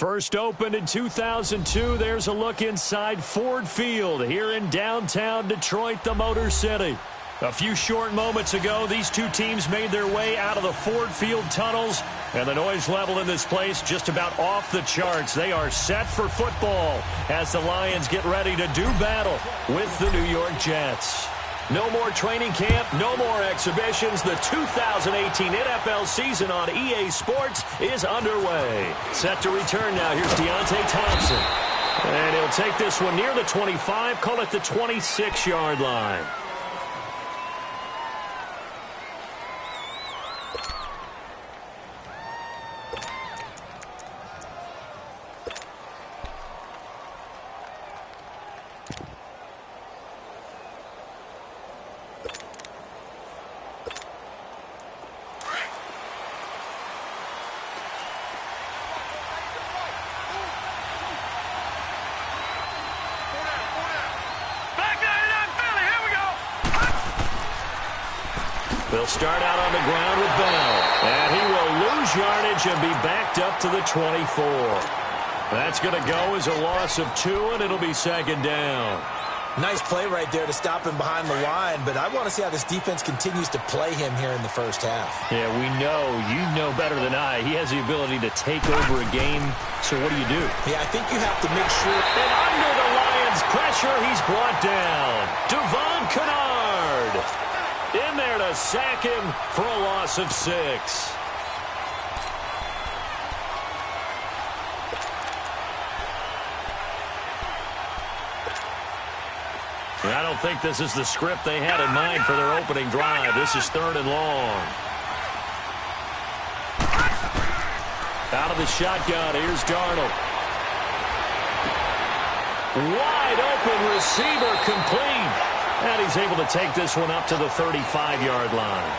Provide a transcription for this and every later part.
First opened in 2002, there's a look inside Ford Field here in downtown Detroit, the Motor City. A few short moments ago, these two teams made their way out of the Ford Field tunnels, and the noise level in this place just about off the charts. They are set for football as the Lions get ready to do battle with the New York Jets. No more training camp, no more exhibitions. The 2018 NFL season on EA Sports is underway. Set to return now. Here's Deontay Thompson. And he'll take this one near the 25, call it the 26-yard line. They'll start out on the ground with Bell. And he will lose yardage and be backed up to the 24. That's going to go as a loss of 2, and it'll be second down. Nice play right there to stop him behind the line, but I want to see how this defense continues to play him here in the first half. Yeah, we know. You know better than I. He has the ability to take over a game. So what do you do? Yeah, I think you have to make sure. And under the Lions' pressure, he's brought down. Devon Kennard in there to sack him for a loss of 6. I don't think this is the script they had in mind for their opening drive. This is 3rd and long. Out of the shotgun, here's Darnold. Wide open receiver, complete. And he's able to take this one up to the 35-yard line.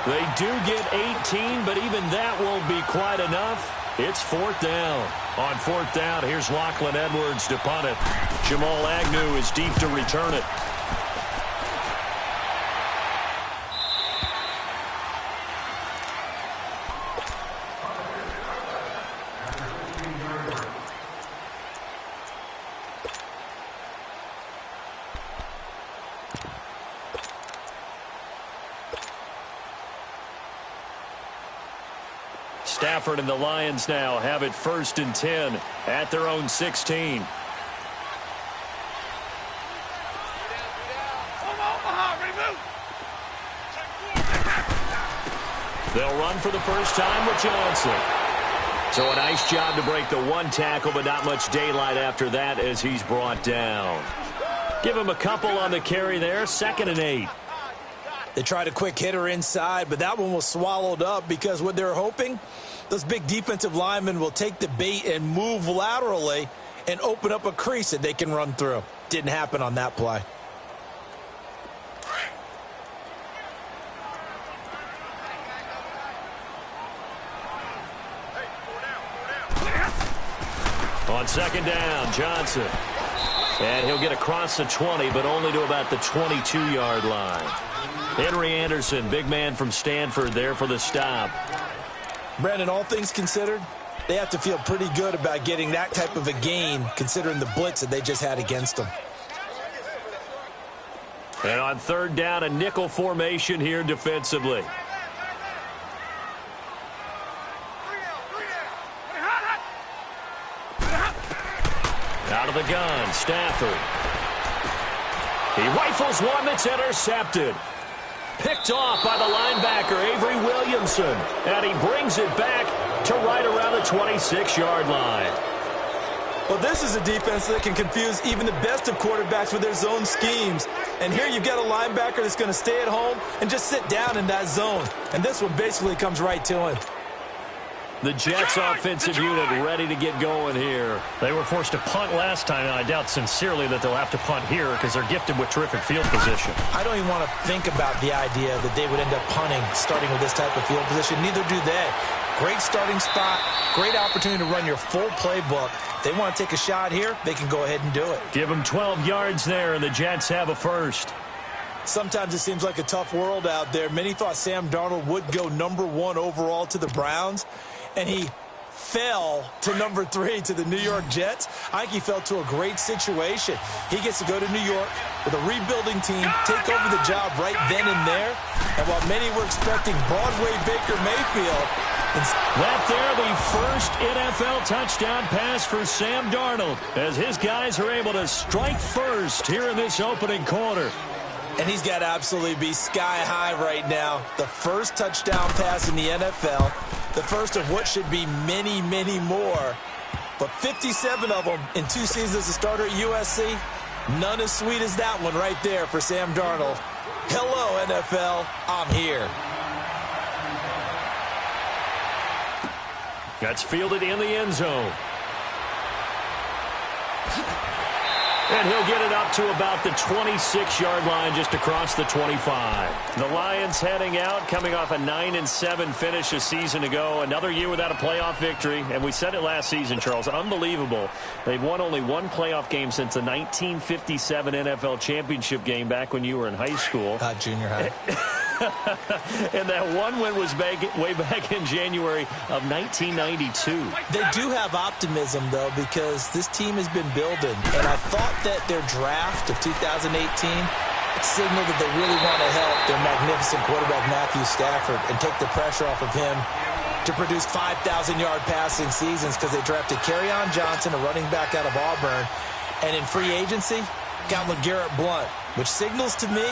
They do get 18, but even that won't be quite enough. It's 4th down. On 4th down, here's Lachlan Edwards to punt it. Jamal Agnew is deep to return it. Stafford and the Lions now have it 1st and 10 at their own 16. They'll run for the first time with Johnson. So a nice job to break the 1 tackle, but not much daylight after that as he's brought down. Give him a couple on the carry there, 2nd and 8. They tried a quick hitter inside, but that one was swallowed up because what they're hoping, those big defensive linemen will take the bait and move laterally and open up a crease that they can run through. Didn't happen on that play. On 2nd down, Johnson. And he'll get across the 20, but only to about the 22-yard line. Henry Anderson, big man from Stanford, there for the stop. Brandon, all things considered, they have to feel pretty good about getting that type of a gain, considering the blitz that they just had against them. And on 3rd down, a nickel formation here defensively. Out of the gun, Stafford. He rifles one that's intercepted. Picked off by the linebacker, Avery Williamson. And he brings it back to right around the 26-yard line. Well, this is a defense that can confuse even the best of quarterbacks with their zone schemes. And here you've got a linebacker that's going to stay at home and just sit down in that zone. And this one basically comes right to him. The Jets offensive unit ready to get going here. They were forced to punt last time, and I doubt sincerely that they'll have to punt here because they're gifted with terrific field position. I don't even want to think about the idea that they would end up punting starting with this type of field position. Neither do they. Great starting spot, great opportunity to run your full playbook. They want to take a shot here, they can go ahead and do it. Give them 12 yards there, and the Jets have a first. Sometimes it seems like a tough world out there. Many thought Sam Darnold would go #1 overall to the Browns. And he fell to number 3 to the New York Jets. I think he fell to a great situation. He gets to go to New York with a rebuilding team, take over the job right then and there. And while many were expecting Broadway Baker Mayfield, that there, the first NFL touchdown pass for Sam Darnold, as his guys are able to strike first here in this opening quarter. And he's got to absolutely be sky high right now. The first touchdown pass in the NFL, the first of what should be many, many more. But 57 of them in 2 seasons as a starter at USC, none as sweet as that one right there for Sam Darnold. Hello, NFL, I'm here. That's fielded in the end zone. And he'll get it up to about the 26-yard line, just across the 25. The Lions heading out, coming off a 9-7 finish a season ago. Another year without a playoff victory. And we said it last season, Charles, unbelievable. They've won only one playoff game since the 1957 NFL championship game back when you were in high school. Junior high. And that one win was way back in January of 1992. They do have optimism, though, because this team has been building. And I thought that their draft of 2018 signaled that they really want to help their magnificent quarterback, Matthew Stafford, and take the pressure off of him to produce 5,000-yard passing seasons, because they drafted Kerryon Johnson, a running back out of Auburn. And in free agency, got LeGarrette Blount, which signals to me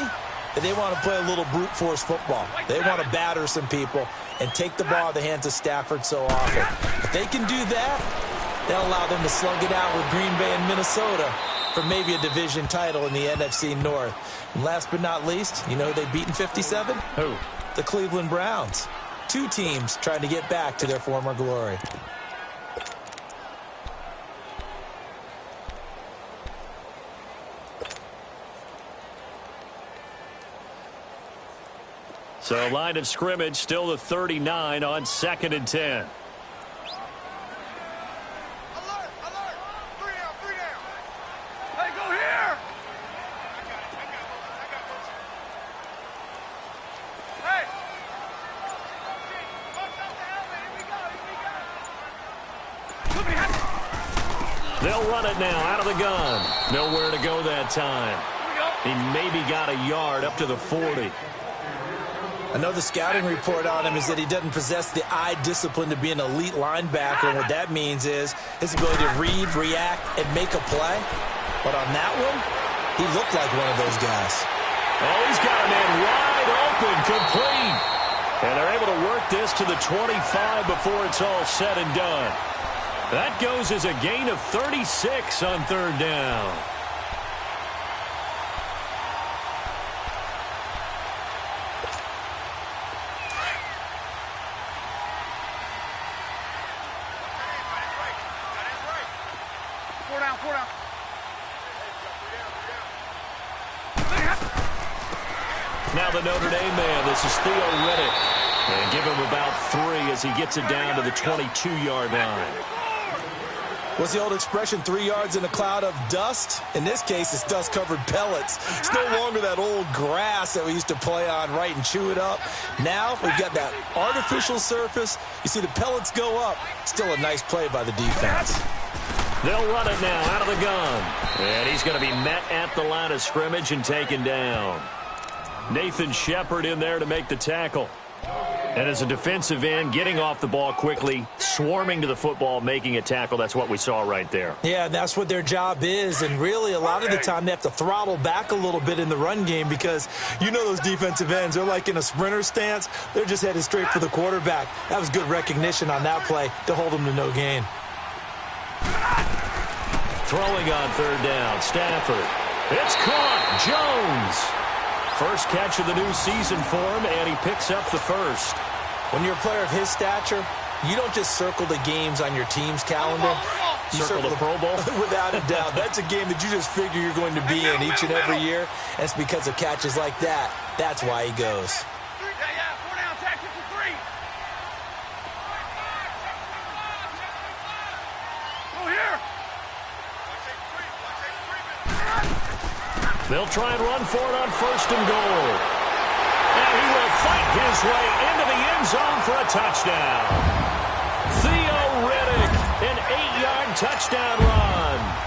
that they want to play a little brute force football. They want to batter some people and take the ball out of the hands of Stafford so often. If they can do that, they'll allow them to slug it out with Green Bay and Minnesota for maybe a division title in the NFC North. And last but not least, you know who they beat in 57? Who? The Cleveland Browns. 2 teams trying to get back to their former glory. So line of scrimmage, still the 39 on 2nd and 10. Alert, alert. 3 down, 3 down. Hey, go here. I got one. Hey. Bust up the helmet. Here we go. They'll run it now out of the gun. Nowhere to go that time. He maybe got a yard up to the 40. I know the scouting report on him is that he doesn't possess the eye discipline to be an elite linebacker. And what that means is his ability to read, react, and make a play. But on that one, he looked like one of those guys. Oh, he's got a man wide open, complete. And they're able to work this to the 25 before it's all said and done. That goes as a gain of 36 on 3rd down. Now the Notre Dame man, this is Theo Riddick. And give him about 3 as he gets it down to the 22-yard line. What's the old expression, 3 yards in a cloud of dust? In this case, it's dust-covered pellets. It's no longer that old grass that we used to play on, right, and chew it up. Now we've got that artificial surface. You see the pellets go up. Still a nice play by the defense. They'll run it now out of the gun. And he's going to be met at the line of scrimmage and taken down. Nathan Shepard in there to make the tackle. And as a defensive end, getting off the ball quickly, swarming to the football, making a tackle, that's what we saw right there. Yeah, that's what their job is. And really, a lot of the time, they have to throttle back a little bit in the run game because you know those defensive ends, they're like in a sprinter stance. They're just headed straight for the quarterback. That was good recognition on that play to hold them to no gain. Throwing on 3rd down, Stafford. It's caught. Jones. First catch of the new season for him, and he picks up the first. When you're a player of his stature, you don't just circle the games on your team's calendar. You circle the Pro Bowl? Without a doubt. That's a game that you just figure you're going to be in each and every year, and it's because of catches like that. That's why he goes. Yeah, 4 down, tactical 3. Go here. They'll try and run for it on 1st and goal. And he will fight his way into the end zone for a touchdown. Theo Riddick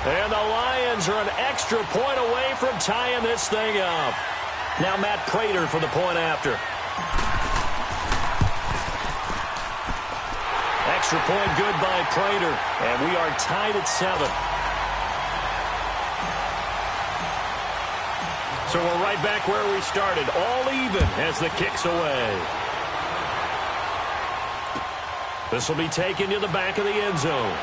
And the Lions are an extra point away from tying this thing up. Now Matt Prater for the point after. Extra point good by Prater. And we are tied at 7. So we're right back where we started. All even as the kick's away. This will be taken to the back of the end zone.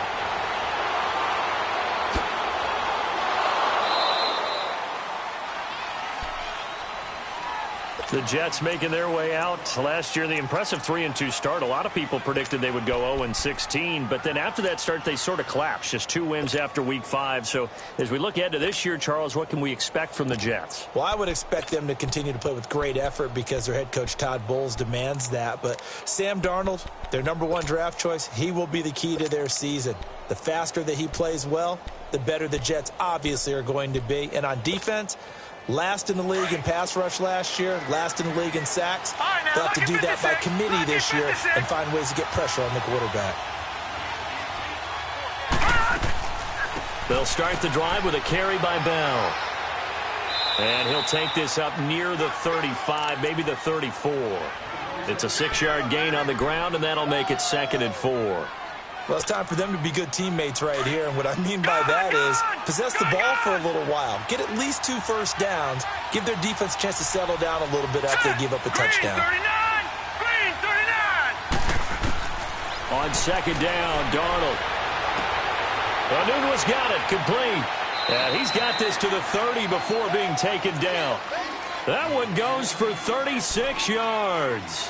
The Jets making their way out. Last year, the impressive 3-2 start. A lot of people predicted they would go 0-16, but then after that start, they sort of collapsed. Just 2 wins after Week 5. So as we look ahead to this year, Charles, what can we expect from the Jets? Well, I would expect them to continue to play with great effort because their head coach, Todd Bowles, demands that. But Sam Darnold, their #1 draft choice, he will be the key to their season. The faster that he plays well, the better the Jets obviously are going to be. And on defense, last in the league in pass rush last year, last in the league in sacks. They'll have to do that by committee this year and find ways to get pressure on the quarterback. They'll start the drive with a carry by Bell. And he'll take this up near the 35, maybe the 34. It's a 6-yard gain on the ground, and that'll make it 2nd and 4. Well, it's time for them to be good teammates right here. And what I mean by that is possess the ball for a little while. Get at least 2 first downs. Give their defense a chance to settle down a little bit after they give up a touchdown. Green 39! On 2nd down, Darnold. Nunez got it, complete. And he's got this to the 30 before being taken down. That one goes for 36 yards.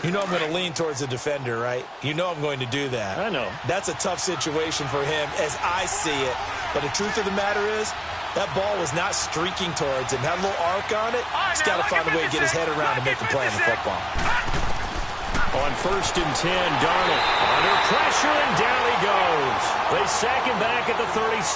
You know I'm going to lean towards the defender, right? You know I'm going to do that. I know. That's a tough situation for him as I see it. But the truth of the matter is, that ball was not streaking towards him. Had a little arc on it. He's got to find a way to get his head around to make the play on the football. On 1st and 10, Darnold under pressure, and down he goes. They sack him back at the 36.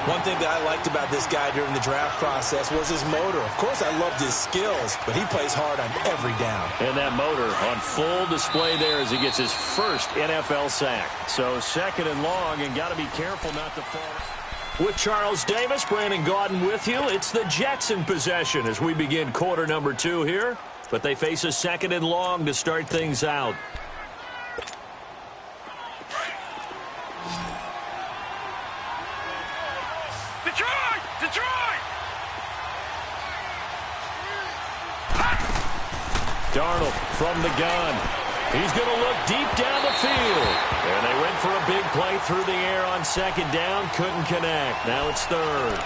One thing that I liked about this guy during the draft process was his motor. Of course, I loved his skills, but he plays hard on every down. And that motor on full display there as he gets his first NFL sack. So 2nd and long, and got to be careful not to fall. With Charles Davis, Brandon Gaudin with you. It's the Jets in possession as we begin quarter number 2 here. But they face a 2nd and long to start things out. Detroit! Darnold from the gun. He's going to look deep down the field. And they went for a big play through the air on 2nd down. Couldn't connect. Now it's 3rd.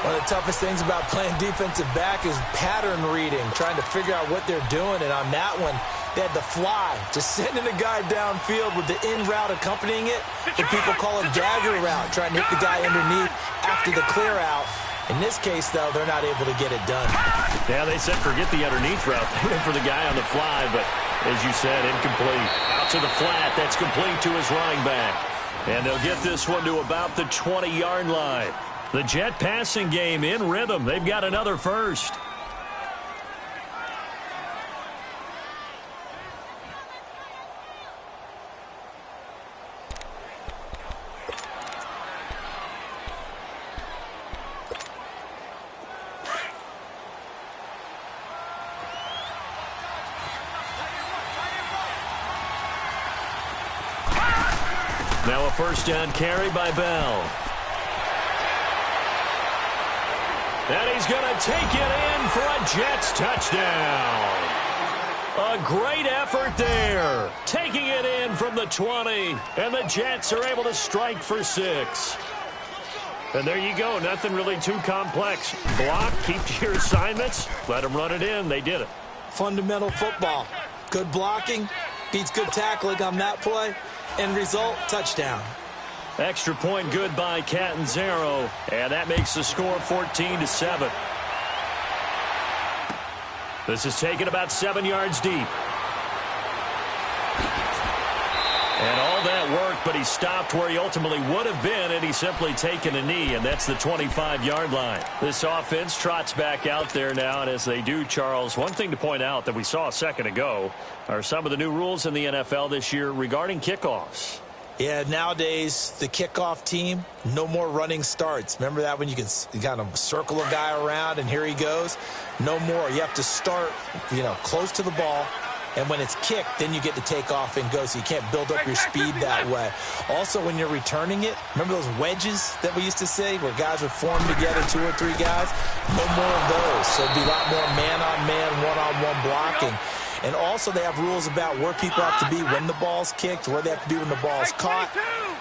One of the toughest things about playing defensive back is pattern reading, trying to figure out what they're doing. And on that one, they had the fly, just sending a guy downfield with the in route accompanying it. What people call a dagger route, trying to hit the guy underneath after the clear out. In this case, though, they're not able to get it done. Yeah, they said forget the underneath route. They went for the guy on the fly, but as you said, incomplete. Out to the flat, that's complete to his running back. And they'll get this one to about the 20-yard line. The Jet passing game in rhythm. They've got another first. Now a 1st down carry by Bell. And he's going to take it in for a Jets touchdown. A great effort there. Taking it in from the 20. And the Jets are able to strike for 6. And there you go. Nothing really too complex. Block, keep to your assignments. Let them run it in. They did it. Fundamental football. Good blocking beats good tackling on that play. End result, touchdown. Extra point good by Catanzaro, and that makes the score 14-7. This is taken about 7 yards deep. And all that worked, but he stopped where he ultimately would have been, and he's simply taken a knee, and that's the 25-yard line. This offense trots back out there now, and as they do, Charles, one thing to point out that we saw a second ago are some of the new rules in the NFL this year regarding kickoffs. Yeah, nowadays, the kickoff team, no more running starts. Remember that when you can kind of circle a guy around and here he goes? No more. You have to start, close to the ball. And when it's kicked, then you get to take off and go, so you can't build up your speed that way. Also, when you're returning it, remember those wedges that we used to say where guys would form together, 2 or 3 guys? No more of those. So it'd be a lot more man-on-man, one-on-one blocking. And also they have rules about where people have to be when the ball's kicked, where they have to be when the ball's caught.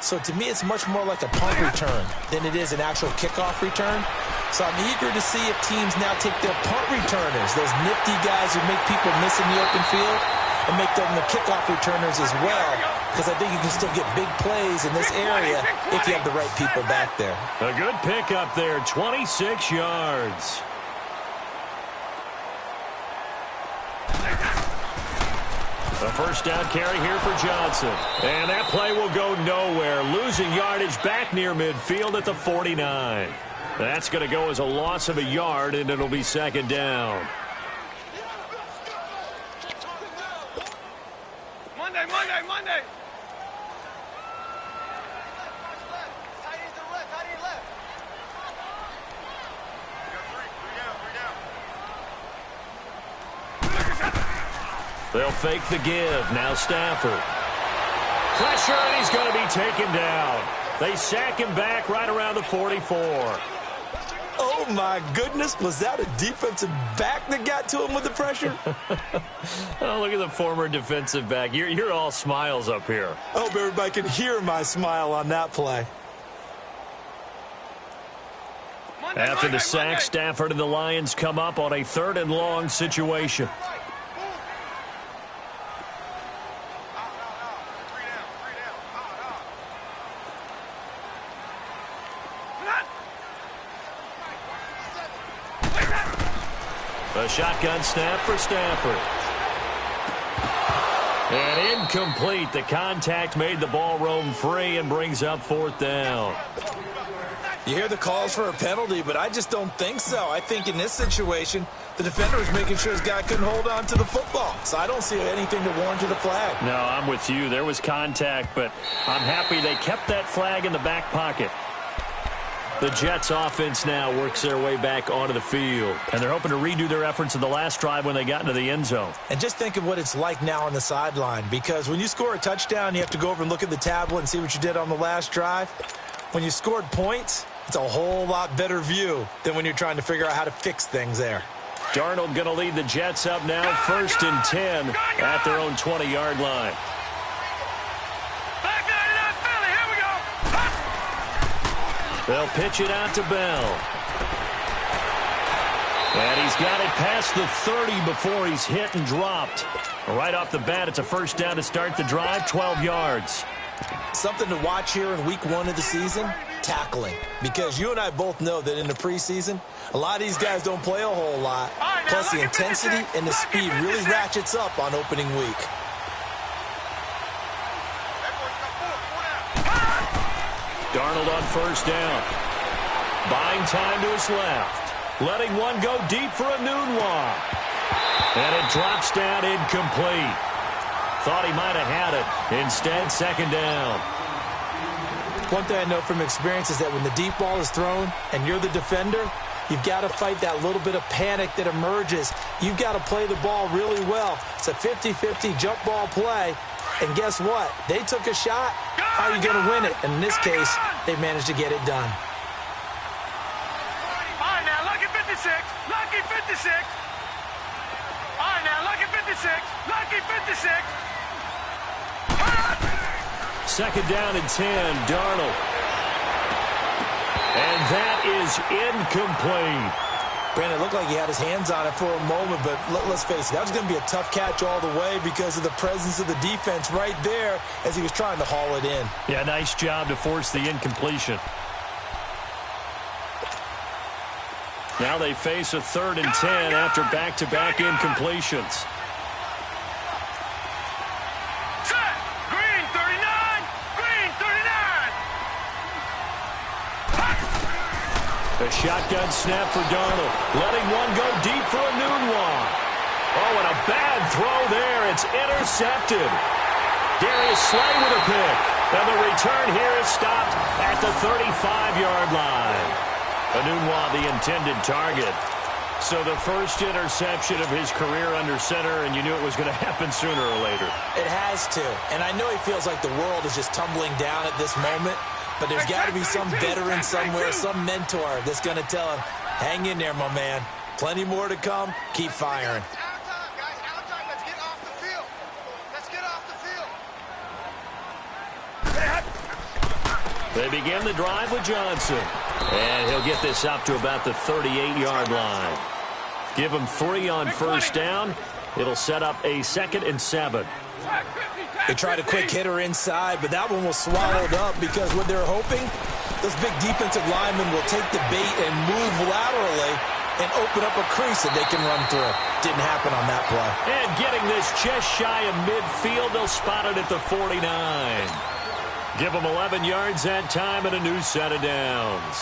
So to me, it's much more like a punt return than it is an actual kickoff return. So I'm eager to see if teams now take their punt returners, those nifty guys who make people miss in the open field, and make them the kickoff returners as well, because I think you can still get big plays in this area if you have the right people back there. A good pickup there, 26 yards. A first down carry here for Johnson. And that play will go nowhere. Losing yardage back near midfield at the 49. That's going to go as a loss of a yard, and it'll be second down. Monday. They'll fake the give. Now Stafford. Pressure, and he's going to be taken down. They sack him back right around the 44. Oh, my goodness. Was that a defensive back that got to him with the pressure? Oh, look at the former defensive back. You're all smiles up here. I hope everybody can hear my smile on that play. After the sack, Stafford and the Lions come up on a 3rd and long situation. A shotgun snap for Stafford. And incomplete. The contact made the ball roam free and brings up 4th down. You hear the calls for a penalty, but I just don't think so. I think in this situation, the defender was making sure his guy couldn't hold on to the football. So I don't see anything to warrant the flag. No, I'm with you. There was contact, but I'm happy they kept that flag in the back pocket. The Jets offense now works their way back onto the field, and they're hoping to redo their efforts in the last drive when they got into the end zone. And just think of what it's like now on the sideline, because when you score a touchdown, you have to go over and look at the tablet and see what you did on the last drive. When you scored points, it's a whole lot better view than when you're trying to figure out how to fix things there. Darnold going to lead the Jets up now, 1st and 10 at their own 20-yard line. They'll pitch it out to Bell. And he's got it past the 30 before he's hit and dropped. Right off the bat, it's a first down to start the drive, 12 yards. Something to watch here in week 1 of the season, tackling. Because you and I both know that in the preseason, a lot of these guys don't play a whole lot. Plus, the intensity and the speed really ratchets up on opening week. Darnold on first down. Buying time to his left. Letting one go deep for a Nunwa. And it drops down incomplete. Thought he might have had it. Instead, second down. One thing I know from experience is that when the deep ball is thrown and you're the defender, you've got to fight that little bit of panic that emerges. You've got to play the ball really well. It's a 50-50 jump ball play. And guess what? They took a shot. How are you going to win it? And in this case, they managed to get it done. All right, now, lucky 56. Lucky 56. All right, now, lucky 56. Lucky 56. Second down and 10, Darnold. And that is incomplete. Brandon, it looked like he had his hands on it for a moment, but let's face it, that was going to be a tough catch all the way because of the presence of the defense right there as he was trying to haul it in. Yeah, nice job to force the incompletion. Now they face a 3rd and 10 after back-to-back incompletions. A shotgun snap for Darnold. Letting one go deep for a Nunwa. Oh, and a bad throw there. It's intercepted. Darius Slay with a pick. And the return here is stopped at the 35-yard line. Anunwa, the intended target. So the first interception of his career under center, and you knew it was going to happen sooner or later. It has to. And I know he feels like the world is just tumbling down at this moment, but there's got to be some veteran somewhere, some mentor that's going to tell him, hang in there, my man. Plenty more to come. Keep firing. Out of time, guys. Out of time. Let's get off the field. Let's get off the field. They begin the drive with Johnson. And he'll get this up to about the 38-yard line. Give him 3 on first down. It'll set up a 2nd and 7. They tried a quick hitter inside, but that one was swallowed up because what they're hoping, those big defensive linemen will take the bait and move laterally and open up a crease that they can run through. Didn't happen on that play. And getting this just shy of midfield, they'll spot it at the 49. Give them 11 yards that time and a new set of downs.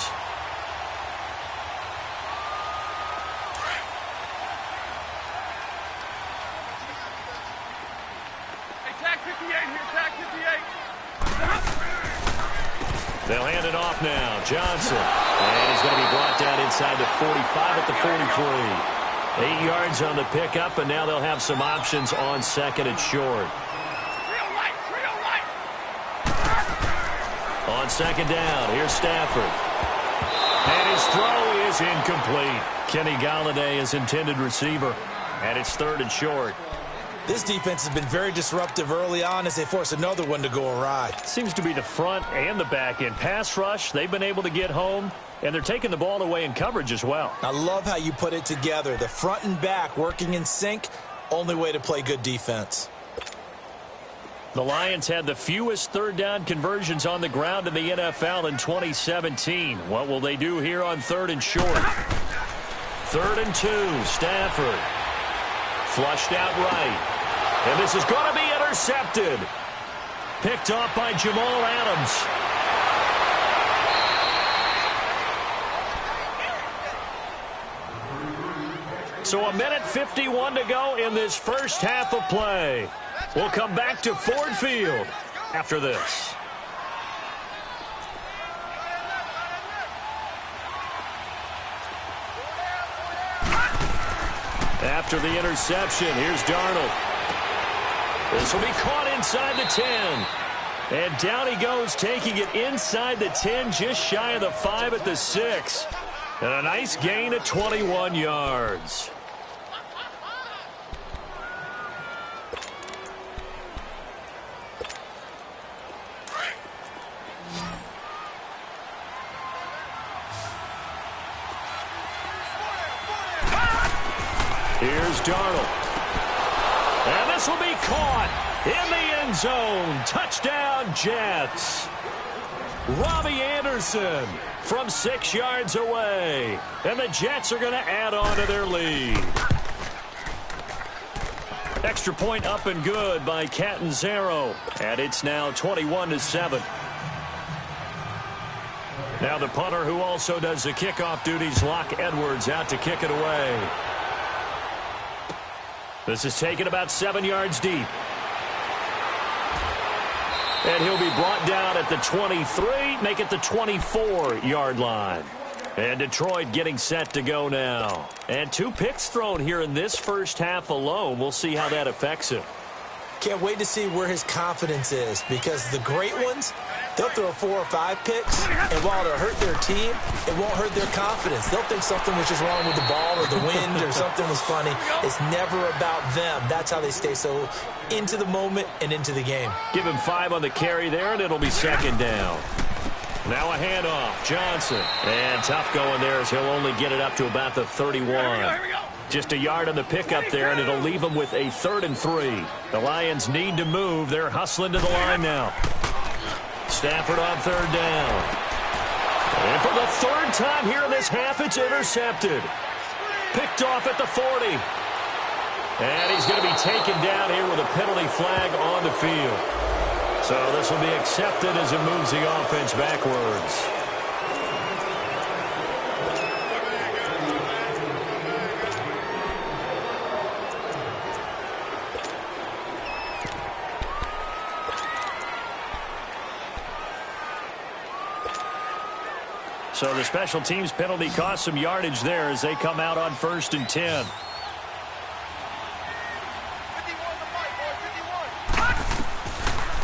Hey, tag 58 here. Tag 58. They'll hand it off now. Johnson. And he's going to be brought down inside the 45 at the 43. 8 yards on the pickup, and now they'll have some options on 2nd and short. On 2nd down, here's Stafford. And his throw is incomplete. Kenny Galladay is intended receiver. And it's 3rd and short. This defense has been very disruptive early on as they force another one to go awry. Seems to be the front and the back end. Pass rush, they've been able to get home, and they're taking the ball away in coverage as well. I love how you put it together. The front and back working in sync, only way to play good defense. The Lions had the fewest 3rd down conversions on the ground in the NFL in 2017. What will they do here on 3rd and short? 3rd and 2, Stafford. Flushed out right. And this is going to be intercepted. Picked off by Jamal Adams. So 1:51 to go in this first half of play. We'll come back to Ford Field after this. After the interception, here's Darnold. This will be caught inside the 10. And down he goes, taking it inside the 10, just shy of the 5 at the 6. And a nice gain of 21 yards. Here's Darnold. And this will be caught in the end zone. Touchdown, Jets. Robbie Anderson from 6 yards away. And the Jets are going to add on to their lead. Extra point up and good by Catanzaro. And it's now 21-7. Now the punter who also does the kickoff duties, Locke Edwards, out to kick it away. This is taken about 7 yards deep. And he'll be brought down at the 23, make it the 24-yard line. And Detroit getting set to go now. And 2 picks thrown here in this first half alone. We'll see how that affects him. Can't wait to see where his confidence is, because the great ones, they'll throw 4 or 5 picks, and while it'll hurt their team, it won't hurt their confidence. They'll think something was just wrong with the ball or the wind or something was funny. It's never about them. That's how they stay so into the moment and into the game. Give him 5 on the carry there, and it'll be 2nd down. Now a handoff, Johnson. And tough going there as he'll only get it up to about the 31. Here we go. Just a yard on the pickup there, and it'll leave them with a 3rd and 3. The Lions need to move. They're hustling to the line now. Stafford on 3rd down. And for the 3rd time here in this half, it's intercepted. Picked off at the 40. And he's going to be taken down here with a penalty flag on the field. So this will be accepted as it moves the offense backwards. So the special teams penalty cost some yardage there as they come out on 1st and 10.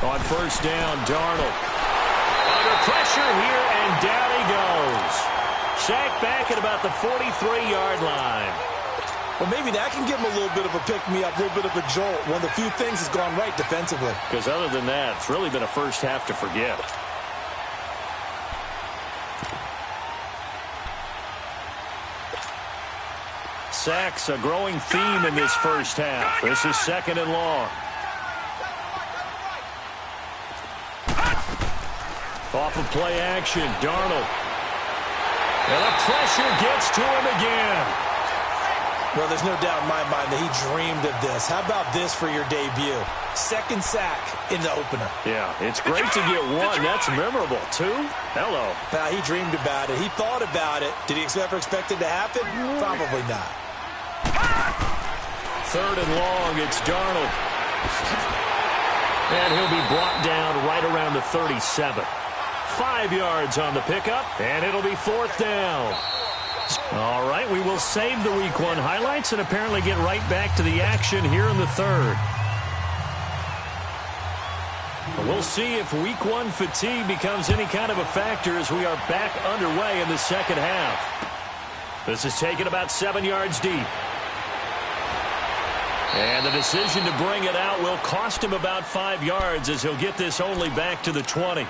On 1st down, Darnold. Under pressure here, and down he goes. Sacked back at about the 43-yard line. Well, maybe that can give him a little bit of a pick-me-up, a little bit of a jolt. One of the few things has gone right defensively. Because other than that, it's really been a first half to forget. Sacks, a growing theme in this first half. This is 2nd and long. Off of play action, Darnold. And the pressure gets to him again. Well, there's no doubt in my mind that he dreamed of this. How about this for your debut? 2nd sack in the opener. Yeah, it's great to get 1. That's memorable. 2? Hello. Now, he dreamed about it. He thought about it. Did he ever expect it to happen? Probably not. 3rd and long, it's Darnold. And he'll be brought down right around the 37. 5 yards on the pickup, and it'll be 4th down. All right, we will save the Week 1 highlights and apparently get right back to the action here in the 3rd. We'll see if Week 1 fatigue becomes any kind of a factor as we are back underway in the 2nd half. This is taken about 7 yards deep. And the decision to bring it out will cost him about 5 yards as he'll get this only back to the 20.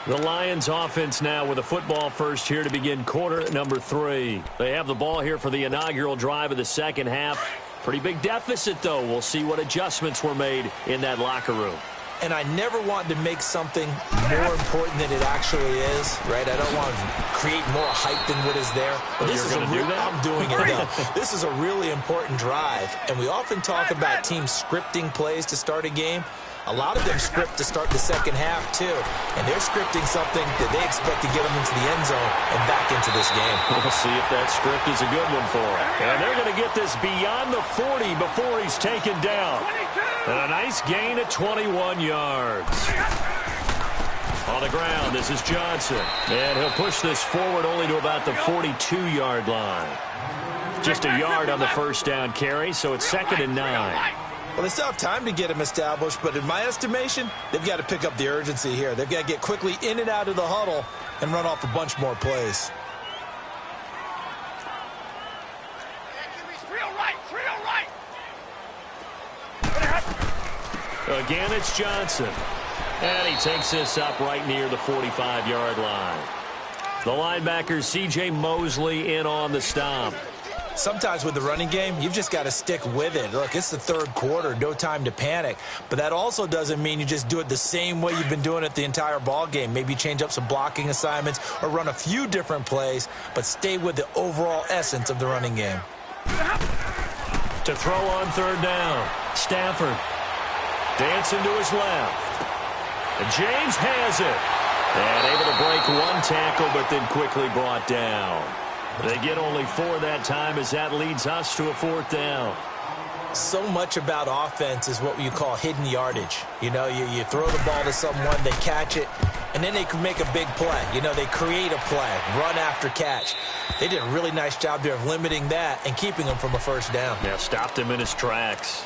The Lions offense now with a football first here to begin quarter number 3. They have the ball here for the inaugural drive of the 2nd half. Pretty big deficit, though. We'll see what adjustments were made in that locker room. And I never want to make something more important than it actually is, right? I don't want to create more hype than what is there. But this is I'm doing it, though. This is a really important drive. And we often talk about teams scripting plays to start a game. A lot of them script to start the 2nd half, too. And they're scripting something that they expect to get them into the end zone and back into this game. We'll see if that script is a good one for them. And they're going to get this beyond the 40 before he's taken down. And a nice gain at 21 yards. On the ground, this is Johnson. And he'll push this forward only to about the 42-yard line. Just a yard on the 1st down carry, so it's 2nd and 9. Well, they still have time to get him established, but in my estimation, they've got to pick up the urgency here. They've got to get quickly in and out of the huddle and run off a bunch more plays. Again, it's Johnson. And he takes this up right near the 45-yard line. The linebacker, C.J. Mosley, in on the stop. Sometimes with the running game, you've just got to stick with it. Look, it's the 3rd quarter, no time to panic. But that also doesn't mean you just do it the same way you've been doing it the entire ball game. Maybe change up some blocking assignments or run a few different plays, but stay with the overall essence of the running game. To throw on 3rd down, Stafford dancing to his left. And James has it. And able to break 1 tackle, but then quickly brought down. They get only 4 that time as that leads us to a 4th down. So much about offense is what you call hidden yardage. You know, you throw the ball to someone, they catch it, and then they can make a big play. You know, they create a play, run after catch. They did a really nice job there of limiting that and keeping him from a 1st down. Yeah, stopped him in his tracks.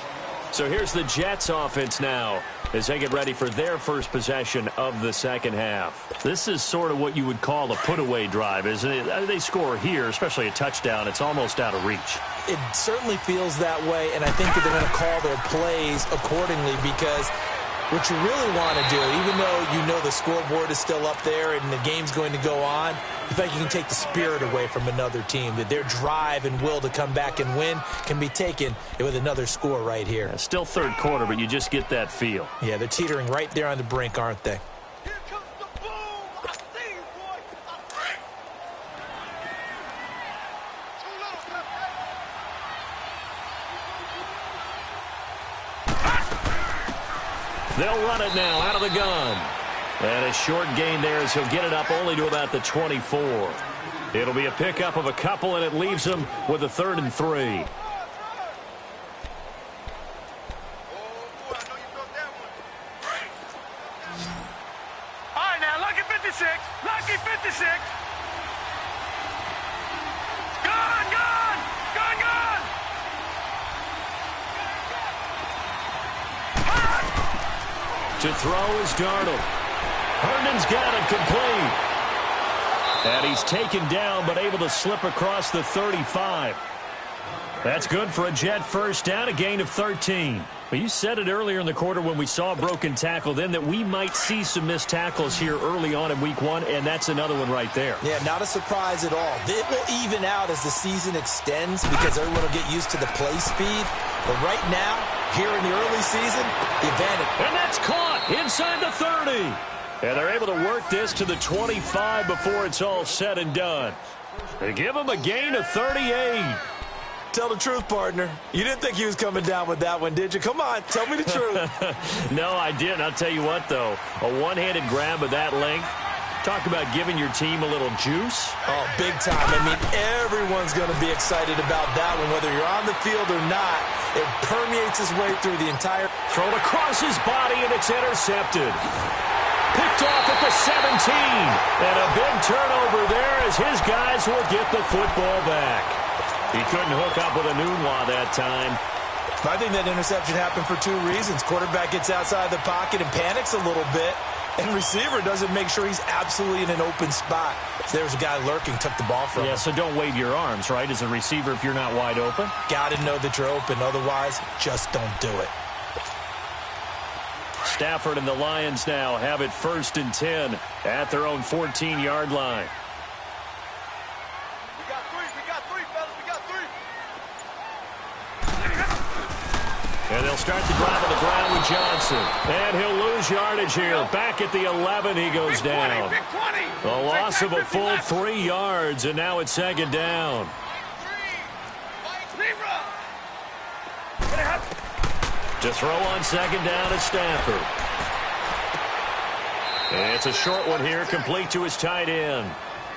So here's the Jets offense now as they get ready for their first possession of the 2nd half. This is sort of what you would call a put-away drive, isn't it? They score here, especially a touchdown. It's almost out of reach. It certainly feels that way, and I think that they're going to call their plays accordingly because what you really want to do, even though you know the scoreboard is still up there and the game's going to go on, you think you can take the spirit away from another team, that their drive and will to come back and win can be taken with another score right here. Yeah, still 3rd quarter, but you just get that feel. Yeah, they're teetering right there on the brink, aren't they? Here comes the boom. I see you, boy. Too little, They'll run it now out of the gun. And a short gain there as he'll get it up only to about the 24. It'll be a pickup of a couple, and it leaves him with a 3rd and 3. Oh, boy, I know you built that one. All right, now, lucky 56. Lucky 56. To throw is Darnold. Herndon's got it complete. And he's taken down but able to slip across the 35. That's good for a Jet first down, a gain of 13. But you said it earlier in the quarter when we saw a broken tackle then that we might see some missed tackles here early on in week one, and that's another one right there. Yeah, not a surprise at all. It will even out as the season extends because everyone will get used to the play speed. But right now, here in the early season, the advantage. And that's caught inside the 30. And they're able to work this to the 25 before it's all said and done. They give him a gain of 38. Tell the truth, partner. You didn't think he was coming down with that one, did you? Come on, tell me the truth. No, I didn't. I'll tell you what, though. A one-handed grab of that length. Talk about giving your team a little juice. Oh, big time. I mean, everyone's going to be excited about that one, whether you're on the field or not. It permeates its way through the entire... Thrown across his body, and it's intercepted. Picked off at the 17. And a big turnover there as his guys will get the football back. He couldn't hook up with a Nunwa that time. I think that interception happened for two reasons. Quarterback gets outside the pocket and panics a little bit, and receiver doesn't make sure he's absolutely in an open spot. So there's a guy lurking, took the ball from him. Yeah, so don't wave your arms, right, as a receiver if you're not wide open. Got to know that you're open. Otherwise, just don't do it. Stafford and the Lions now have it 1st and 10 at their own 14-yard line. And they'll start the drive on the ground with Johnson. And he'll lose yardage here. Back at the 11, he goes down. A loss of a full 3 yards, and now it's 2nd down. To throw on 2nd down at Stafford. And it's a short one here, complete to his tight end.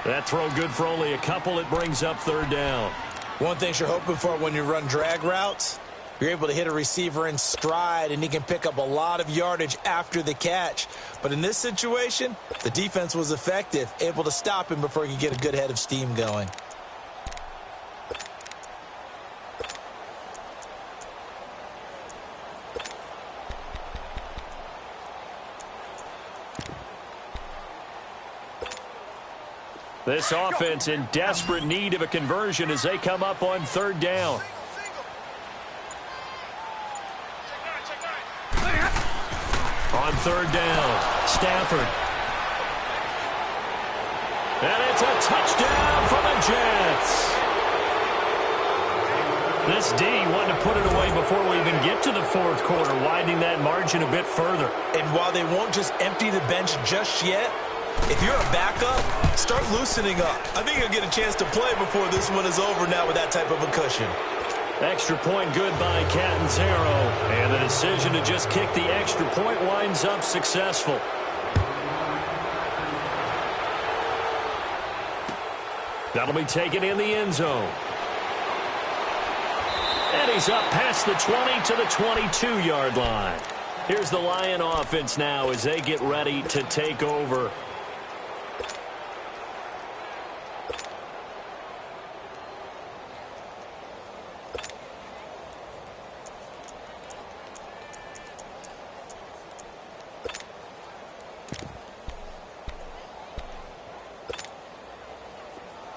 That throw good for only a couple. It brings up 3rd down. One thing you're hoping for when you run drag routes, you're able to hit a receiver in stride, and he can pick up a lot of yardage after the catch. But in this situation, the defense was effective, able to stop him before he could get a good head of steam going. This offense in desperate need of a conversion as they come up on 3rd down. On 3rd down, Stafford. And it's a touchdown for the Jets. This D wanted to put it away before we even get to the 4th quarter, widening that margin a bit further. And while they won't just empty the bench just yet, if you're a backup, start loosening up. I think you'll get a chance to play before this one is over now with that type of a cushion. Extra point good by Catanzaro. And the decision to just kick the extra point winds up successful. That'll be taken in the end zone. And he's up past the 20 to the 22-yard line. Here's the Lion offense now as they get ready to take over.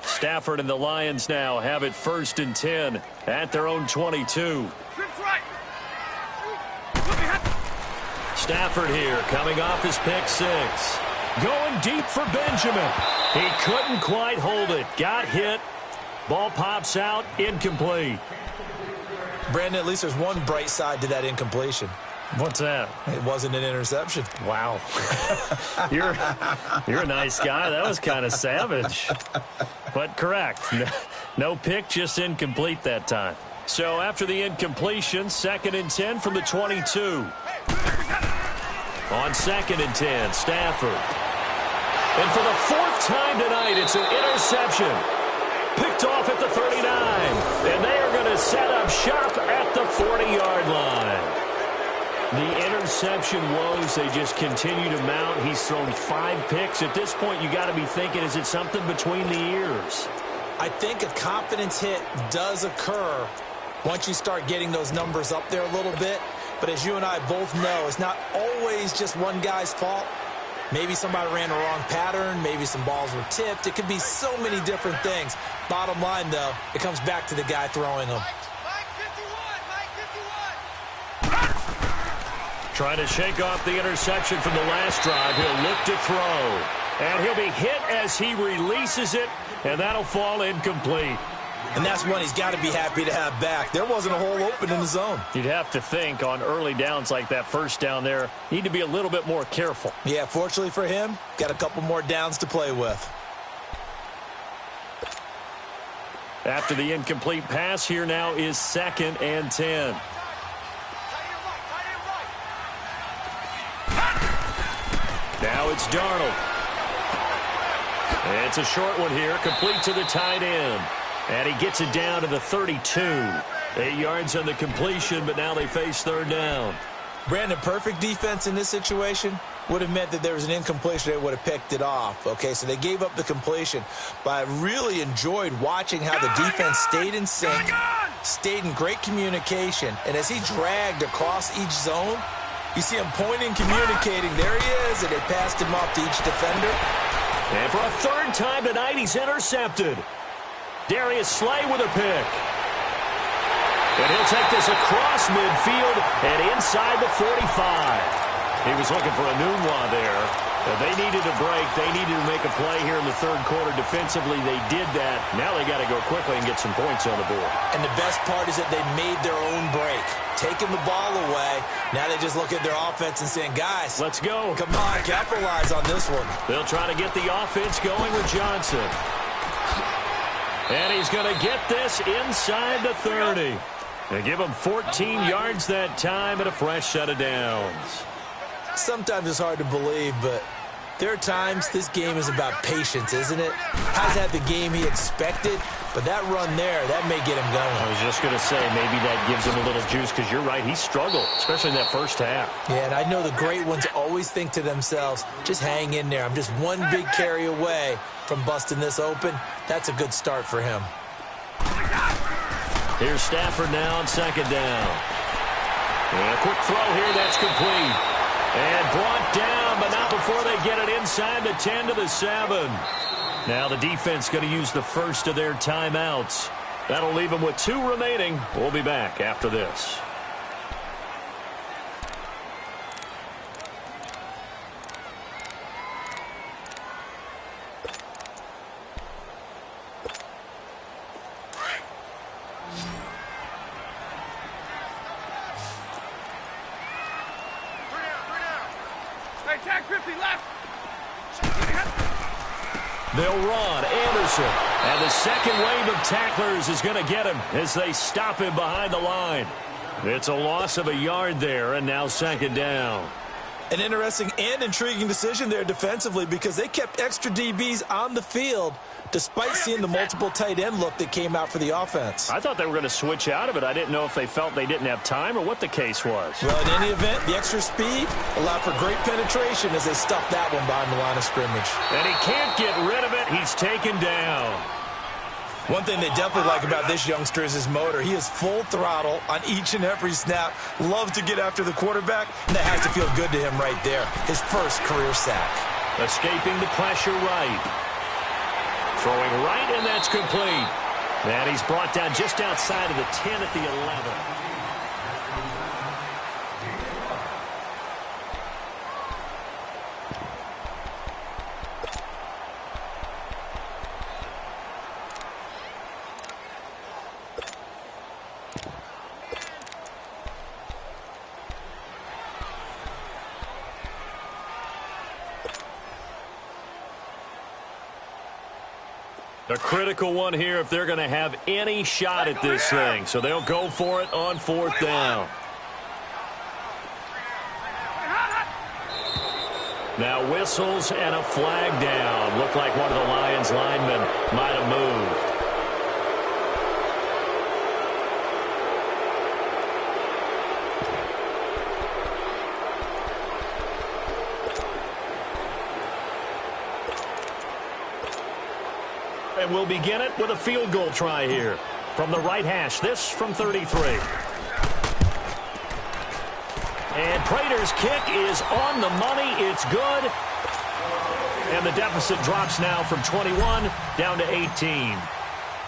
Stafford and the Lions now have it 1st and 10 at their own 22. Stafford here coming off his pick 6. Going deep for Benjamin. He couldn't quite hold it. Got hit. Ball pops out. Incomplete. Brandon, at least there's one bright side to that incompletion. What's that? It wasn't an interception. Wow. You're a nice guy. That was kind of savage. But correct. No pick, just incomplete that time. So after the incompletion, 2nd and 10 from the 22. On 2nd and 10, Stafford. And for the 4th time tonight, it's an interception. Picked off at the 39. And they are going to set up shop at the 40-yard line. The interception woes, they just continue to mount. He's thrown 5 picks. At this point, you got to be thinking, is it something between the ears? I think a confidence hit does occur once you start getting those numbers up there a little bit. But as you and I both know, it's not always just one guy's fault. Maybe somebody ran the wrong pattern. Maybe some balls were tipped. It could be so many different things. Bottom line, though, it comes back to the guy throwing them. Trying to shake off the interception from the last drive. He'll look to throw. And he'll be hit as he releases it, and that'll fall incomplete. And that's one he's got to be happy to have back. There wasn't a hole open in the zone. You'd have to think on early downs like that first down there, need to be a little bit more careful. Yeah, fortunately for him, got a couple more downs to play with. After the incomplete pass, here now is 2nd and 10. Now it's Darnold. It's a short one here, complete to the tight end. And he gets it down to the 32. 8 yards on the completion, but now they face 3rd down. Brandon, perfect defense in this situation would have meant that there was an incompletion. They would have picked it off. Okay, so they gave up the completion. But I really enjoyed watching how the defense stayed in sync, stayed in great communication. And as he dragged across each zone, you see him pointing, communicating. There he is, and they passed him off to each defender. And for a 3rd time tonight, he's intercepted. Darius Slay with a pick. And he'll take this across midfield and inside the 45. He was looking for a Nunwa there. They needed a break. They needed to make a play here in the 3rd quarter. Defensively, they did that. Now they got to go quickly and get some points on the board. And the best part is that they made their own break. Taking the ball away. Now they just look at their offense and saying, guys, let's go. Come on, capitalize on this one. They'll try to get the offense going with Johnson. And he's going to get this inside the 30. They give him 14 yards that time and a fresh set of downs. Sometimes it's hard to believe, but there are times this game is about patience, isn't it? Hasn't had the game he expected, but that run there, that may get him going. I was just going to say, maybe that gives him a little juice, because you're right, he struggled, especially in that first half. Yeah, and I know the great ones always think to themselves, just hang in there. I'm just one big carry away from busting this open. That's a good start for him. Here's Stafford now on 2nd down. And a quick throw here, that's complete. And brought down, but not before they get it inside the 10 to the 7. Now the defense going to use the first of their timeouts. That'll leave them with 2 remaining. We'll be back after this. They'll run. Anderson. And the second wave of tacklers is going to get him as they stop him behind the line. It's a loss of a yard there, and now 2nd down. An interesting and intriguing decision there defensively, because they kept extra DBs on the field despite seeing the multiple tight end look that came out for the offense. I thought they were going to switch out of it. I didn't know if they felt they didn't have time or what the case was. Well, in any event, the extra speed allowed for great penetration as they stuffed that one behind the line of scrimmage. And he can't get rid of it. He's taken down. One thing they definitely like about this youngster is his motor. He is full throttle on each and every snap. Loves to get after the quarterback, and that has to feel good to him right there. His first career sack. Escaping the pressure right. Throwing right, and that's complete. And he's brought down just outside of the 10 at the 11. A critical one here if they're going to have any shot at this thing. So they'll go for it on 4th down. Now whistles and a flag down. Looked like one of the Lions linemen might have moved. And we'll begin it with a field goal try here from the right hash. This from 33. And Prater's kick is on the money. It's good. And the deficit drops now from 21 down to 18.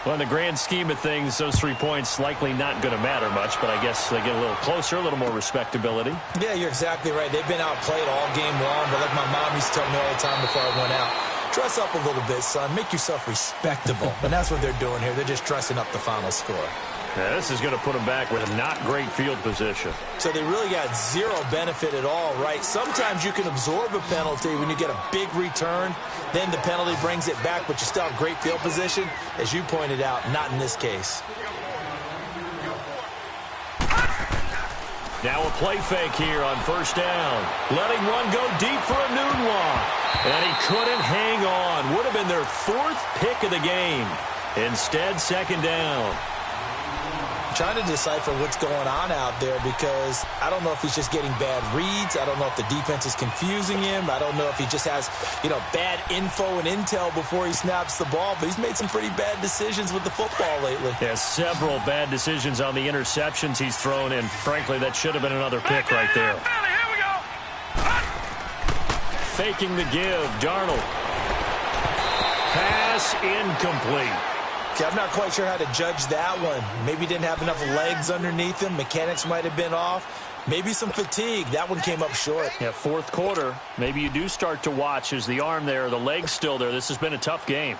Well, in the grand scheme of things, those 3 points likely not going to matter much, but I guess they get a little closer, a little more respectability. Yeah, you're exactly right. They've been outplayed all game long, but like my mom used to tell me all the time before I went out, dress up a little bit, son. Make yourself respectable. And that's what they're doing here. They're just dressing up the final score. Yeah, this is going to put them back with a not great field position. So they really got zero benefit at all, right? Sometimes you can absorb a penalty when you get a big return. Then the penalty brings it back, but you still have great field position. As you pointed out, not in this case. Now a play fake here on first down. Letting one go deep for a Nunwa. And he couldn't hang on. Would have been their 4th pick of the game. Instead, second down. Trying to decipher what's going on out there because I don't know if he's just getting bad reads. I don't know if the defense is confusing him. I don't know if he just has, bad info and intel before he snaps the ball. But he's made some pretty bad decisions with the football lately. Yeah, several bad decisions on the interceptions he's thrown, and frankly, that should have been another pick right there. Here we go. Faking the give, Darnold. Pass incomplete. Okay, I'm not quite sure how to judge that one. Maybe he didn't have enough legs underneath him. Mechanics might have been off. Maybe some fatigue. That one came up short. Yeah, 4th quarter. Maybe you do start to watch. Is the arm there, the leg's still there? This has been a tough game.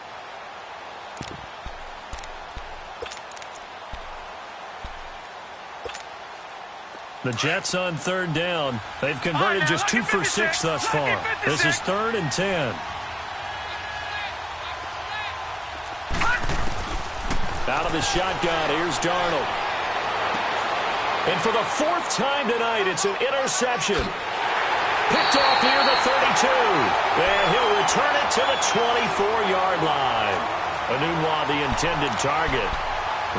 The Jets on 3rd down. They've converted just 2 for 6 thus far. This is 3rd and 10. Out of the shotgun, here's Darnold. And for the 4th time tonight, it's an interception. Picked off near the 32. And he'll return it to the 24-yard line. Anunwa, the intended target.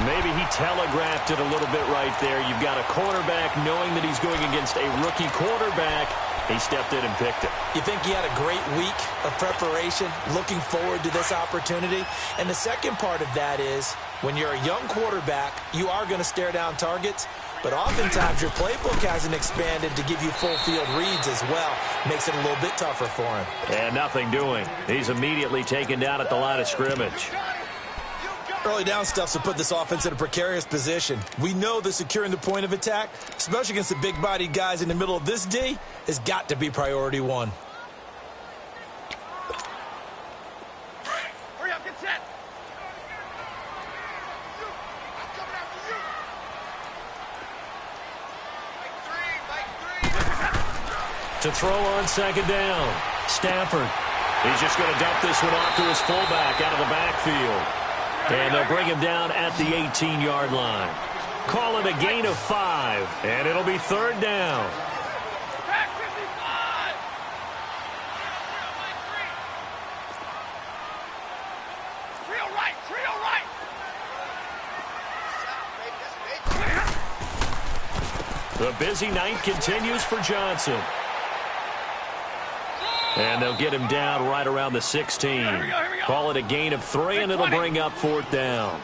Maybe he telegraphed it a little bit right there. You've got a quarterback knowing that he's going against a rookie quarterback. He stepped in and picked it. You think he had a great week of preparation, looking forward to this opportunity? And the second part of that is, when you're a young quarterback, you are going to stare down targets, but oftentimes your playbook hasn't expanded to give you full field reads as well. Makes it a little bit tougher for him. And nothing doing. He's immediately taken down at the line of scrimmage. Early down stuffs to put this offense in a precarious position. We know that securing the point of attack, especially against the big-bodied guys in the middle of this D, has got to be priority one. Hurry up, get set. To throw on second down, Stafford. He's just going to dump this one off to his fullback out of the backfield. And they'll bring him down at the 18-yard line. Call it a gain of 5, and it'll be 3rd down. Back 55. Trio right, trio right. The busy night continues for Johnson. And they'll get him down right around the 16. Here we go. Call it a gain of 3, and it'll bring up 4th down.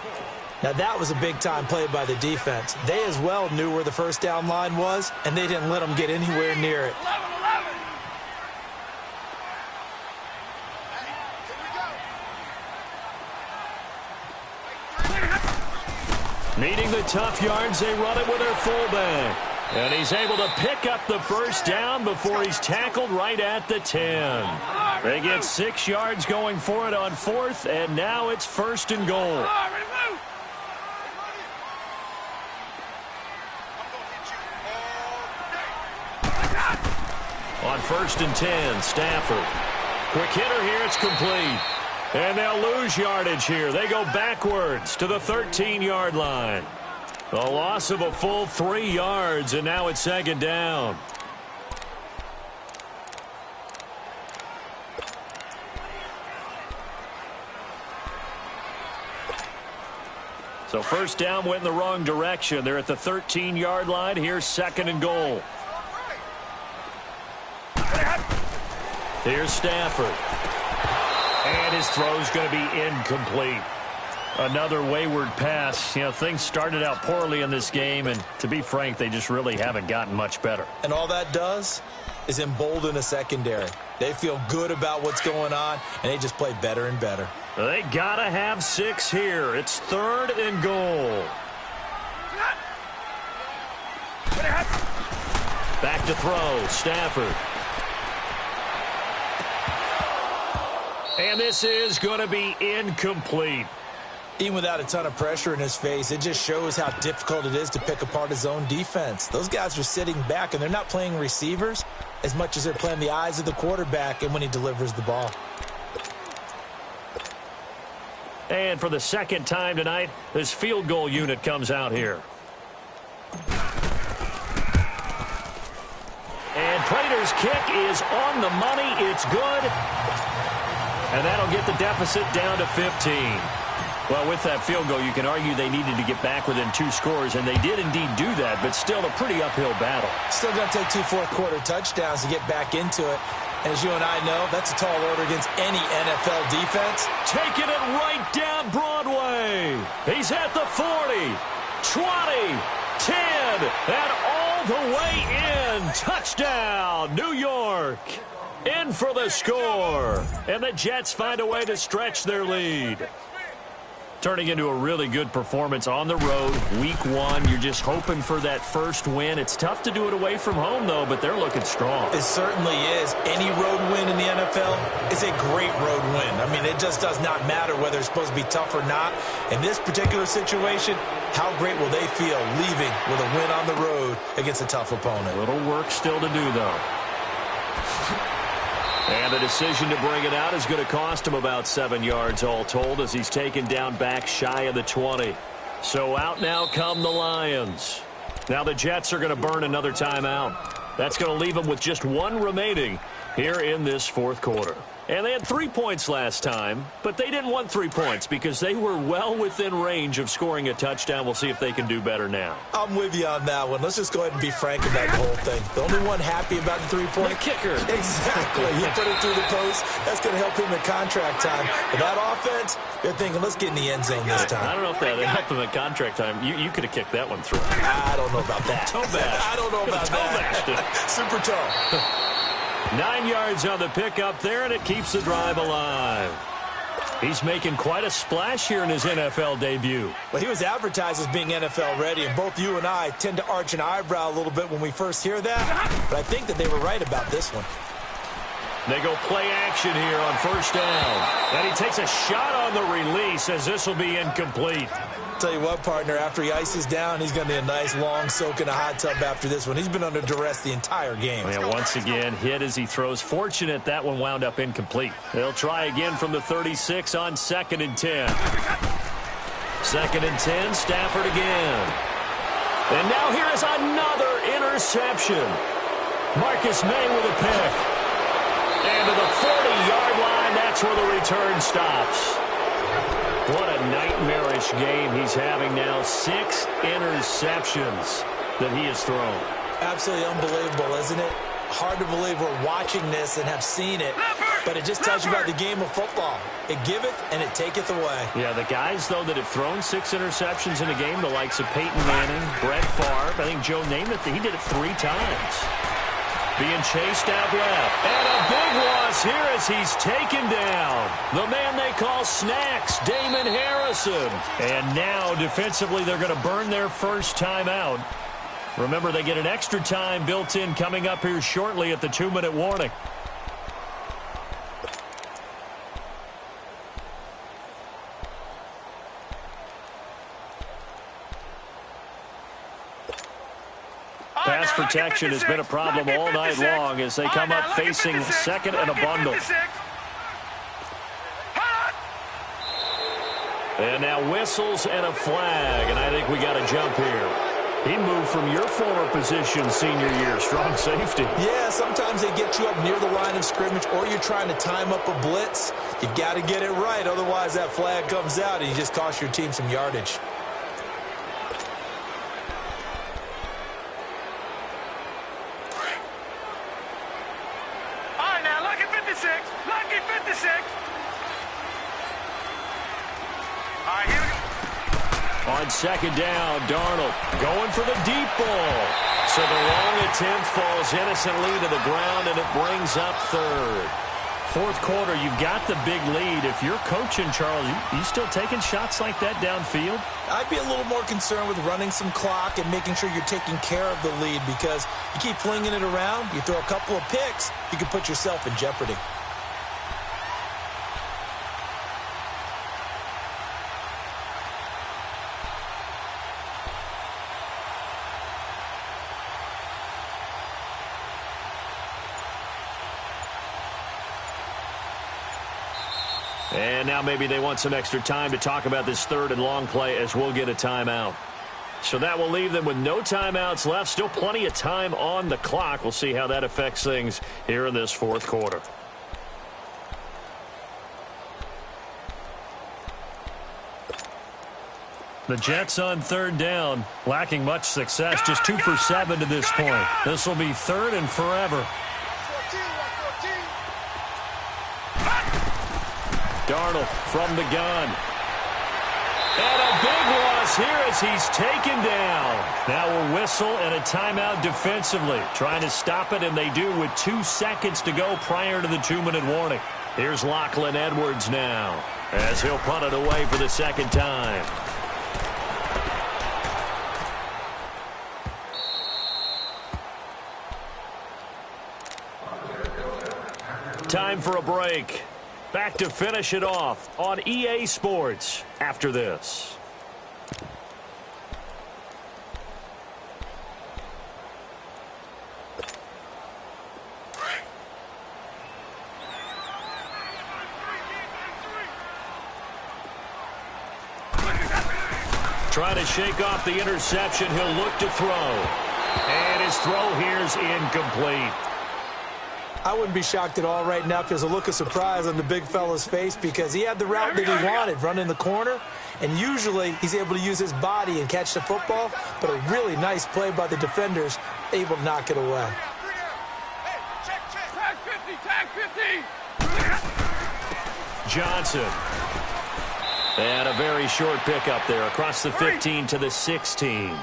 Now, that was a big-time play by the defense. They as well knew where the first down line was, and they didn't let them get anywhere near it. 11. Needing the tough yards, they run it with their fullback. And he's able to pick up the first down before he's tackled right at the 10. They get 6 yards going for it on 4th, and now it's 1st and goal. On 1st and 10, Stafford. Quick hitter here, it's complete. And they'll lose yardage here. They go backwards to the 13-yard line. A loss of a full 3 yards, and now it's 2nd down. So 1st down went in the wrong direction. They're at the 13-yard line. Here's 2nd and goal. Here's Stafford. And his throw's going to be incomplete. Another wayward pass. You know, things started out poorly in this game, and to be frank, they just really haven't gotten much better. And all that does is embolden a secondary. They feel good about what's going on, and they just play better and better. They gotta have 6 here. It's 3rd and goal. Back to throw, Stafford. And this is going to be incomplete. Even without a ton of pressure in his face, it just shows how difficult it is to pick apart his own defense. Those guys are sitting back, and they're not playing receivers as much as they're playing the eyes of the quarterback and when he delivers the ball. And for the second time tonight, this field goal unit comes out here. And Prater's kick is on the money. It's good. And that'll get the deficit down to 15. Well, with that field goal, you can argue they needed to get back within 2 scores, and they did indeed do that, but still a pretty uphill battle. Still going to take 2 fourth-quarter touchdowns to get back into it. And as you and I know, that's a tall order against any NFL defense. Taking it right down Broadway. He's at the 40, 20, 10, and all the way in. Touchdown, New York. In for the score. And the Jets find a way to stretch their lead. Turning into a really good performance on the road, week 1. You're just hoping for that first win. It's tough to do it away from home, though, but they're looking strong. It certainly is. Any road win in the NFL is a great road win. I mean, it just does not matter whether it's supposed to be tough or not. In this particular situation, how great will they feel leaving with a win on the road against a tough opponent? A little work still to do, though. And the decision to bring it out is going to cost him about 7 yards all told as he's taken down back shy of the 20. So out now come the Lions. Now the Jets are going to burn another timeout. That's going to leave them with just 1 remaining here in this 4th quarter. And they had 3 points last time, but they didn't want 3 points because they were well within range of scoring a touchdown. We'll see if they can do better now. I'm with you on that one. Let's just go ahead and be frank about the whole thing. The only one happy about the 3-point kicker. Exactly. He put it through the post. That's going to help him in contract time. But that offense, they're thinking, let's get in the end zone this time. I don't know if that helped him in contract time. You could have kicked that one through. I don't know about that. Toe bash. I don't know about that. Super toe. 9 yards on the pickup there, and it keeps the drive alive. He's making quite a splash here in his NFL debut. Well, he was advertised as being NFL ready, and both you and I tend to arch an eyebrow a little bit when we first hear that, but I think that they were right about this one. They go play action here on 1st down. And he takes a shot on the release as this will be incomplete. Tell you what, partner, after he ices down, he's going to need a nice long soak in a hot tub after this one. He's been under duress the entire game. And once again, hit as he throws. Fortunate that one wound up incomplete. They'll try again from the 36 on 2nd and 10. 2nd and 10, Stafford again. And now here is another interception. Marcus May with a pick. And to the 40-yard line, that's where the return stops. What a nightmarish game he's having now. 6 interceptions that he has thrown. Absolutely unbelievable, isn't it? Hard to believe we're watching this and have seen it, but it just tells you about the game of football. It giveth and it taketh away. Yeah, the guys, though, that have thrown 6 interceptions in a game, the likes of Peyton Manning, Brett Favre, I think Joe Namath, he did it 3 times. Being chased out left. And a big loss here as he's taken down. The man they call Snacks, Damon Harrison. And now, defensively, they're going to burn their first timeout. Remember, they get an extra time built in coming up here shortly at the 2-minute warning. Pass protection has been a problem all night long as they come up facing 2nd and a bundle. And now whistles and a flag, and I think we got a jump here. He moved from your former position senior year, strong safety. Yeah, sometimes they get you up near the line of scrimmage or you're trying to time up a blitz. You've got to get it right, otherwise that flag comes out and you just cost your team some yardage. All right, here we go. On second down, Darnold going for the deep ball. So the long attempt falls innocently to the ground, and it brings up third. Fourth quarter, you've got the big lead. If you're coaching, Charles, you still taking shots like that downfield? I'd be a little more concerned with running some clock and making sure you're taking care of the lead, because you keep flinging it around, you throw a couple of picks, you can put yourself in jeopardy. And now maybe they want some extra time to talk about this third and long play, as we'll get a timeout. So that will leave them with no timeouts left. Still plenty of time on the clock. We'll see how that affects things here in this fourth quarter. The Jets on third down, lacking much success, just 2 for 7 to this point. This will be third and forever. Darnold from the gun. And a big loss here as he's taken down. Now a whistle and a timeout defensively. Trying to stop it, and they do with 2 seconds to go prior to the 2-minute warning. Here's Lachlan Edwards now as he'll punt it away for the second time. Time for a break. Back to finish it off on EA Sports after this. Trying to shake off the interception. He'll look to throw. And his throw here's incomplete. I wouldn't be shocked at all right now if there's a look of surprise on the big fella's face, because he had the route that he wanted, running the corner, and usually he's able to use his body and catch the football, but a really nice play by the defenders, able to knock it away. Tag 50! Johnson. And a very short pickup there across the 15 to the 16.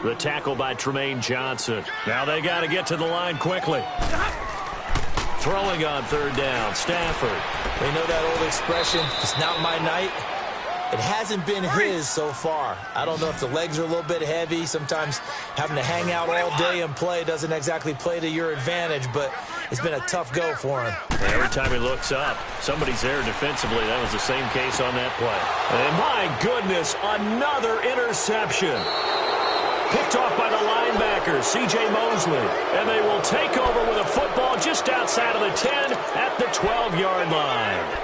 The tackle by Tremaine Johnson. Now they got to get to the line quickly. Throwing on third down, Stafford. They know that old expression, it's not my night. It hasn't been his so far. I don't know if the legs are a little bit heavy. Sometimes having to hang out all day and play doesn't exactly play to your advantage, but it's been a tough go for him. Every time he looks up, somebody's there defensively. That was the same case on that play. And my goodness, another interception. Picked off by the linebacker, C.J. Mosley. And they will take over with a football just outside of the 10 at the 12-yard line.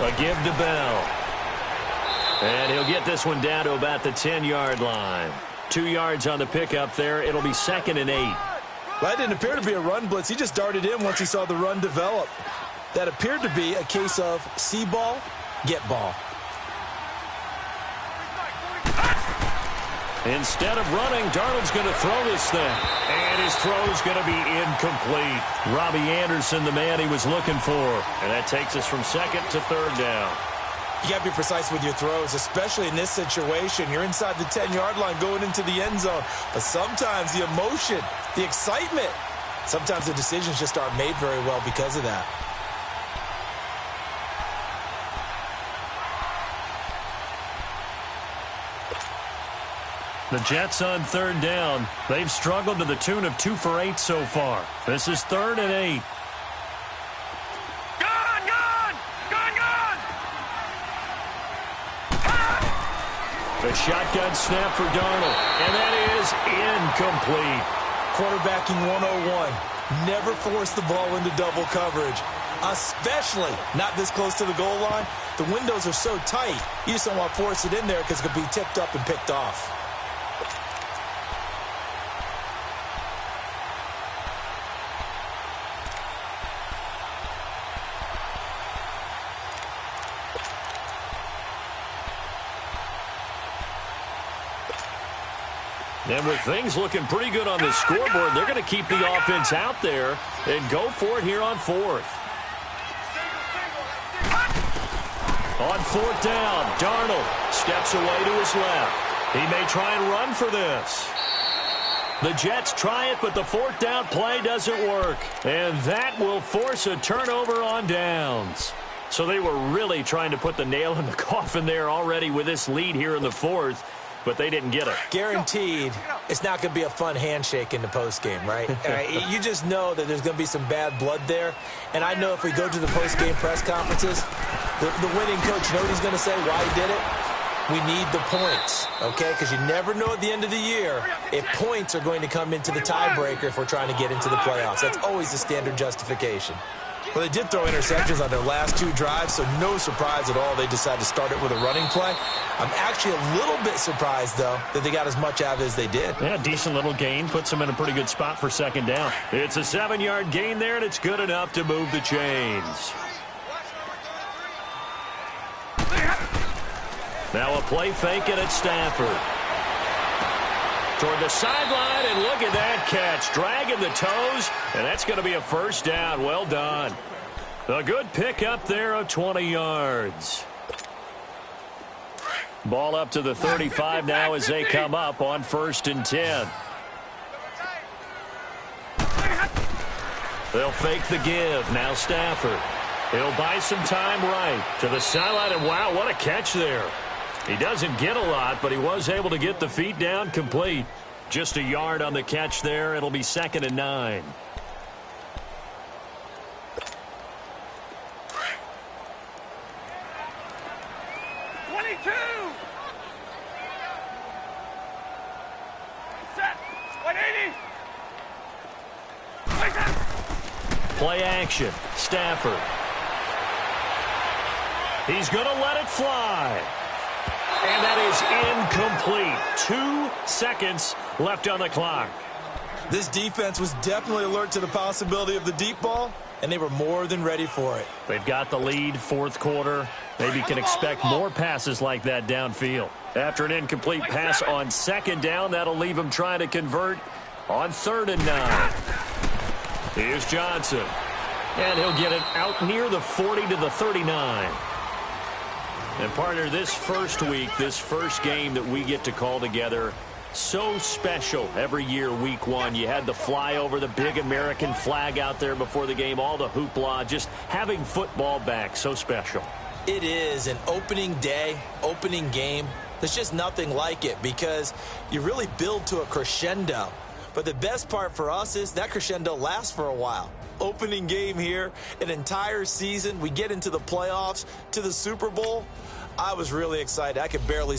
A give to Bell. And he'll get this one down to about the 10-yard line. 2 yards on the pickup there. It'll be 2nd and 8. Well, that didn't appear to be a run blitz. He just darted in once he saw the run develop. That appeared to be a case of see ball, get ball. Instead of running, Darnold's going to throw this thing. And his throw's going to be incomplete. Robbie Anderson, the man he was looking for. And that takes us from 2nd to 3rd down. You got to be precise with your throws, especially in this situation. You're inside the 10-yard line going into the end zone. But sometimes the emotion, the excitement, sometimes the decisions just aren't made very well because of that. The Jets on 3rd down. They've struggled to the tune of 2 for 8 so far. This is 3rd and 8. The shotgun snap for Darnold, and that is incomplete. Quarterbacking 101. Never force the ball into double coverage, especially not this close to the goal line. The windows are so tight, you just don't want to force it in there because it could be tipped up and picked off. And with things looking pretty good on the scoreboard, they're going to keep the offense out there and go for it here on fourth. On fourth down, Darnold steps away to his left. He may try and run for this. The Jets try it, but the fourth down play doesn't work. And that will force a turnover on downs. So they were really trying to put the nail in the coffin there already with this lead here in the fourth, but they didn't get it. Guaranteed it's not going to be a fun handshake in the postgame, right? You just know that there's going to be some bad blood there. And I know if we go to the postgame press conferences, the winning coach, you know what he's going to say, why he did it? We need the points, okay? Because you never know at the end of the year if points are going to come into the tiebreaker if we're trying to get into the playoffs. That's always the standard justification. Well, they did throw interceptions on their last two drives, so no surprise at all they decided to start it with a running play. I'm actually a little bit surprised, though, that they got as much out of it as they did. Yeah, decent little gain. Puts them in a pretty good spot for second down. It's a 7-yard gain there, and it's good enough to move the chains. Now a play fake it at Stafford. Toward the sideline, and look at that catch. Dragging the toes, and that's going to be a first down. Well done. A good pick up there of 20 yards. Ball up to the 35 now as they come up on 1st and 10. They'll fake the give. Now Stafford. He'll buy some time right to the sideline, and wow, what a catch there. He doesn't get a lot, but he was able to get the feet down complete. Just a yard on the catch there. It'll be 2nd and 9. Play action. Stafford. He's going to let it fly. And that is incomplete. 2 seconds left on the clock. This defense was definitely alert to the possibility of the deep ball, and they were more than ready for it. They've got the lead, fourth quarter. Maybe can expect more passes like that downfield. After an incomplete pass on 2nd down, that'll leave them trying to convert on 3rd and 9. Here's Johnson. And he'll get it out near the 40 to the 39. And partner, this first week, this first game that we get to call together, so special every year, week 1. You had the flyover, the big American flag out there before the game, all the hoopla, just having football back, so special. It is an opening day, opening game. There's just nothing like it because you really build to a crescendo. But the best part for us is that crescendo lasts for a while. Opening game here, an entire season. We get into the playoffs, to the Super Bowl. I was really excited. I could barely